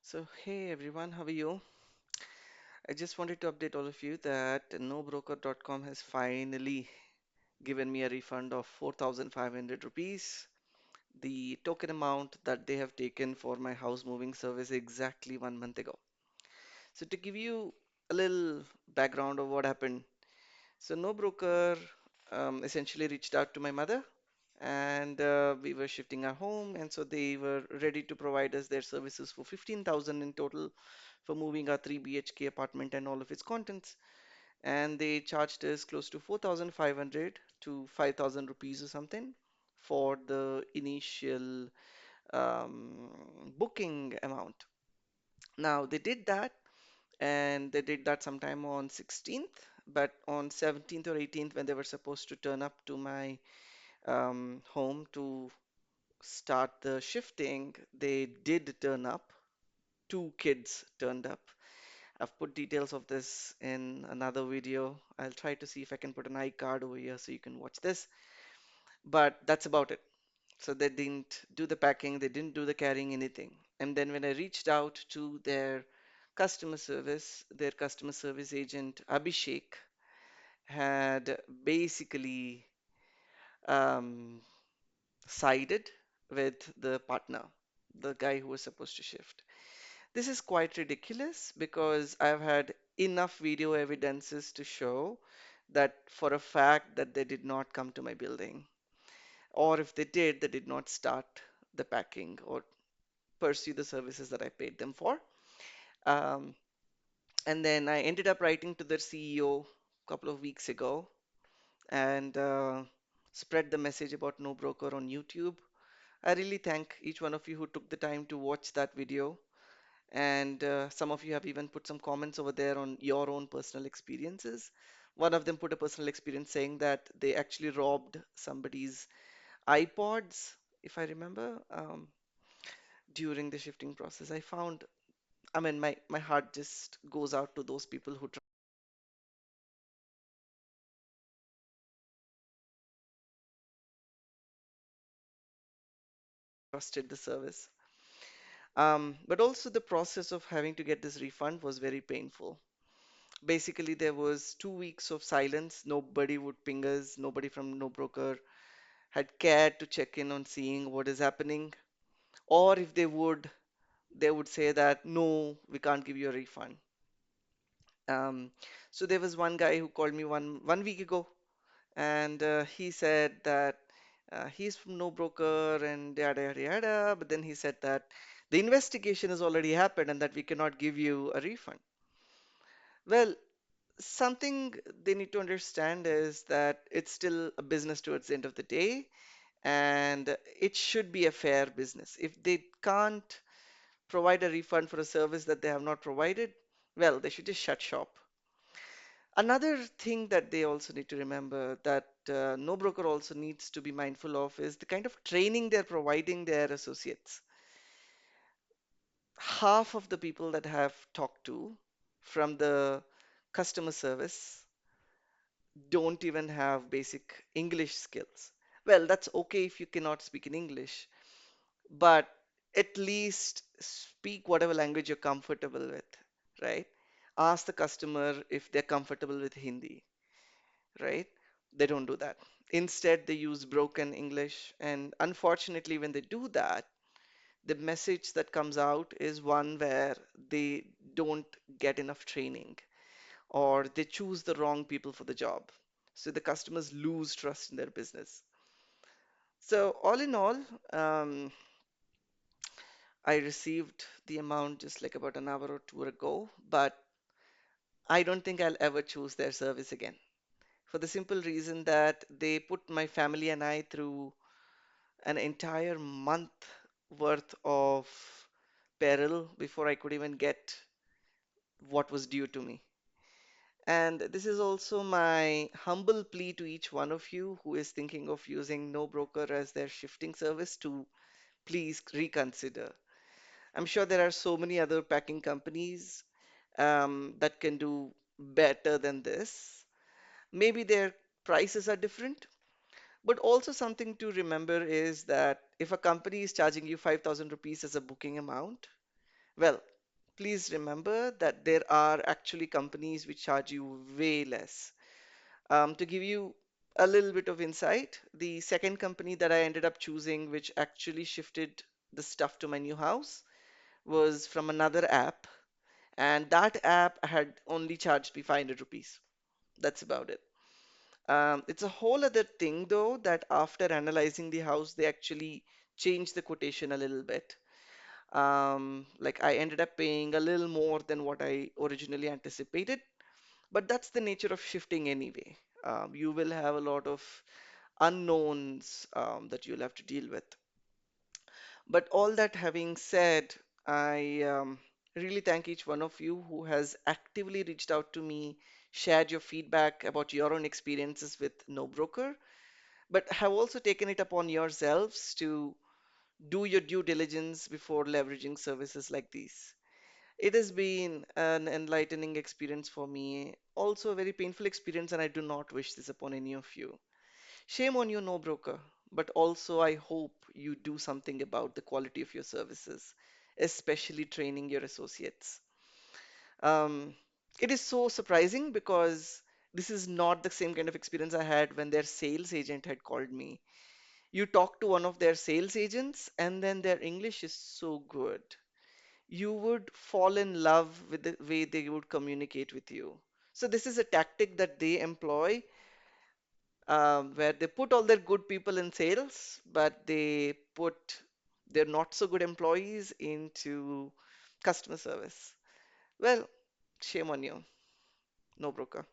So, hey everyone, how are you? I just wanted to update all of you that Nobroker.com has finally given me a refund of 4,500 rupees, the token amount that they have taken for my house moving service exactly 1 month ago. So, to give you a little background of what happened, so Nobroker essentially reached out to my mother and we were shifting our home, and so they were ready to provide us their services for 15,000 in total for moving our 3 BHK apartment and all of its contents. And they charged us close to 4,500 to 5,000 rupees or something for the initial booking amount. Now they did that, and they did that sometime on 16th, but on 17th or 18th, when they were supposed to turn up to my home to start the shifting, they did turn up. Two kids turned up. I've put details of this in another video. I'll try to see if I can put an iCard over here so you can watch this. But that's about it. So they didn't do the packing, they didn't do the carrying anything. And then when I reached out to their customer service agent, Abhishek, had basically um, sided with the partner, the guy who was supposed to shift. This is quite ridiculous because I've had enough video evidences to show that for a fact that they did not come to my building. Or if they did not start the packing or pursue the services that I paid them for. Um, and then I ended up writing to their CEO a couple of weeks ago and spread the message about No Broker on YouTube. I really thank each one of you who took the time to watch that video. And some of you have even put some comments over there on your own personal experiences. One of them put a personal experience saying that they actually robbed somebody's iPods, if I remember, during the shifting process. I mean, my heart just goes out to those people who trusted the service. But also the process of having to get this refund was very painful. Basically, there was 2 weeks of silence. Nobody would ping us. Nobody from No Broker had cared to check in on seeing what is happening. Or if they would say that, no, we can't give you a refund. Um, so there was one guy who called me one week ago, and he said that he's from No Broker and yada yada yada. But then he said that the investigation has already happened and that we cannot give you a refund. Well, something they need to understand is that it's still a business towards the end of the day, and it should be a fair business. If they can't provide a refund for a service that they have not provided, well, they should just shut shop. Another thing that they also need to remember that no broker also needs to be mindful of is the kind of training they're providing their associates. Half of the people that I have talked to from the customer service don't even have basic English skills. Well, that's okay if you cannot speak in English, but at least speak whatever language you're comfortable with, right? Ask the customer if they're comfortable with Hindi, right? They don't do that. Instead, they use broken English, and unfortunately, when they do that, the message that comes out is one where they don't get enough training or they choose the wrong people for the job. So the customers lose trust in their business. So, all in all, um, I received the amount just like about an hour or two ago, but I don't think I'll ever choose their service again for the simple reason that they put my family and I through an entire month worth of peril before I could even get what was due to me. And this is also my humble plea to each one of you who is thinking of using No Broker as their shifting service to please reconsider. I'm sure there are so many other packing companies that can do better than this. Maybe their prices are different, but also something to remember is that if a company is charging you 5,000 rupees as a booking amount, Well, please remember that there are actually companies which charge you way less. To give you a little bit of insight, the second company that I ended up choosing, which actually shifted the stuff to my new house, was from another app, and that app had only charged me 500 rupees. That's about it. It's a whole other thing, though, that after analyzing the house, they actually changed the quotation a little bit. Like I ended up paying a little more than what I originally anticipated, but that's the nature of shifting anyway. You will have a lot of unknowns that you'll have to deal with. But all that having said, I really thank each one of you who has actively reached out to me, shared your feedback about your own experiences with Nobroker, but have also taken it upon yourselves to do your due diligence before leveraging services like these. It has been an enlightening experience for me, also a very painful experience, and I do not wish this upon any of you. Shame on you, no broker, but also I hope you do something about the quality of your services, especially training your associates. Um, it is so surprising because this is not the same kind of experience I had when their sales agent had called me. You talk to one of their sales agents, and then their English is so good. You would fall in love with the way they would communicate with you. So this is a tactic that they employ, where they put all their good people in sales, but they put their not so good employees into customer service. Well, shame on you, no broker.